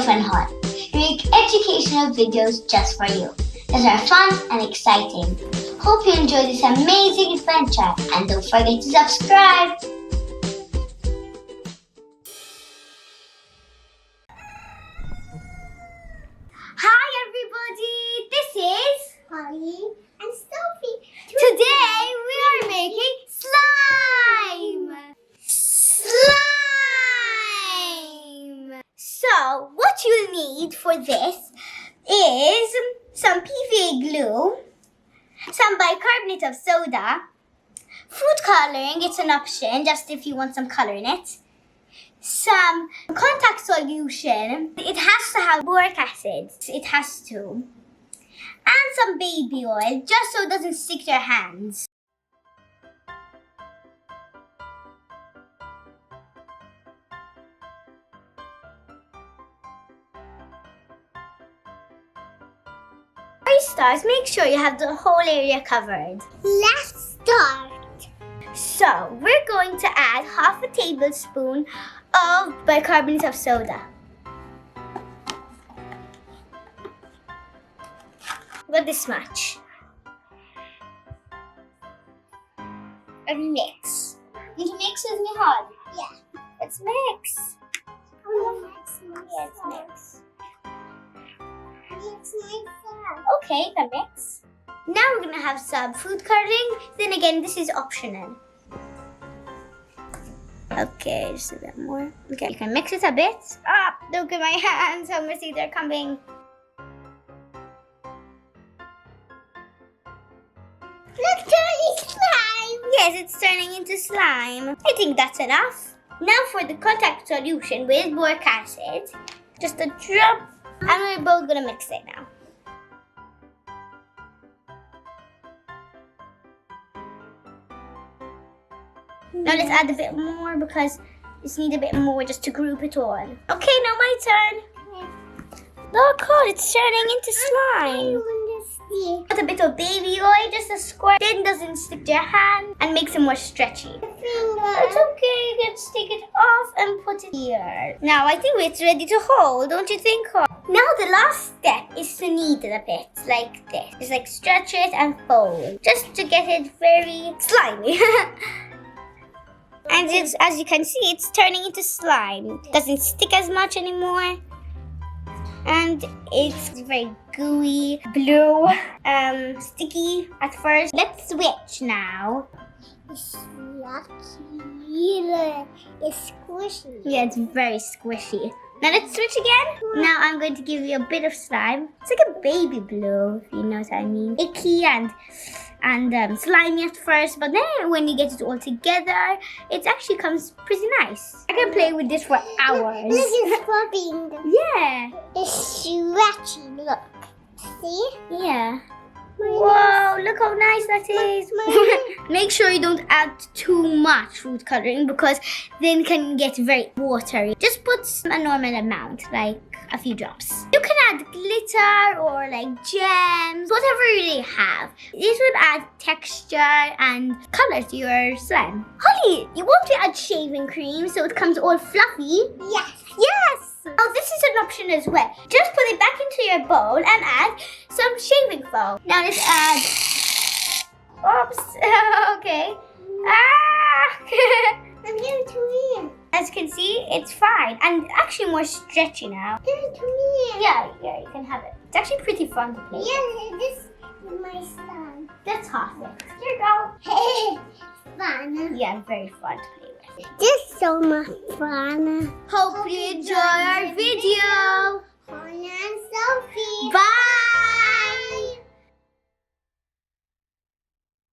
Sophie and Hollie. We make educational videos just for you that are fun and exciting. Hope you enjoy this amazing adventure and don't forget to subscribe. Hi everybody, this is Hollie and Sophie. Today we are making slime! Slime! So, what you'll need for this is some PVA glue, some bicarbonate of soda, food coloring, it's an option, just if you want some color in it, some contact solution, it has to have boric acid, it has to, and some baby oil, just so it doesn't stick to your hands. Before you start, make sure you have the whole area covered. Let's start. So, we're going to add half a tablespoon of bicarbonate of soda. About this much. And mix. Need to mix with me, Hollie? Yeah. Let's mix. Mix. Yes, mix. Mix myself. Okay, then mix. Now we're gonna have some food coloring. Then again, this is optional. Okay, just a bit more. Okay, you can mix it a bit. Ah, look at my hands. How messy they're coming. Look, turning slime. Yes, it's turning into slime. I think that's enough. Now for the contact solution with boric acid. Just a drop. And we're both gonna mix it now. Now let's add a bit more because just need a bit more just to group it all. Okay, now my turn. Look, it's turning into slime. Put a bit of baby oil, just a squirt. Then doesn't stick to your hand and makes it more stretchy. It's okay, you can take it off and put it here. Now I think it's ready to hold, don't you think? Now the last step is to knead it a bit, like this. Just like stretch it and fold, just to get it very slimy. And as you can see, it's turning into slime. It doesn't stick as much anymore. And it's very gooey, blue, sticky at first. Let's switch now. It's lucky. It's squishy. Yeah, it's very squishy. Now let's switch again. Now I'm going to give you a bit of slime. It's like a baby blue, if you know what I mean. Icky and slimy at first, but then when you get it all together, it actually comes pretty nice. I can play with this for hours. Look, it's scrubbing. Yeah. It's stretchy, look. See? Yeah. Whoa, look how nice that is. Make sure you don't add too much food coloring because then it can get very watery. Just put a normal amount, like a few drops. You can add glitter or like gems, whatever you really have. This will add texture and color to your slime. Hollie, you want to add shaving cream so it comes all fluffy? Yes. Yes! Oh, this is an option as well. Just put it back into your bowl and add some shaving foam. Now let's add... Oops. Okay. Ah! I'm giving it to me. As you can see, it's fine. And actually more stretchy now. Give it to me. Yeah, you can have it. It's actually pretty fun to play with. Yeah, this is my slime. That's half it. Here you go. Hey, fun. Yeah, very fun to play with. This is so much fun. Hope you enjoy our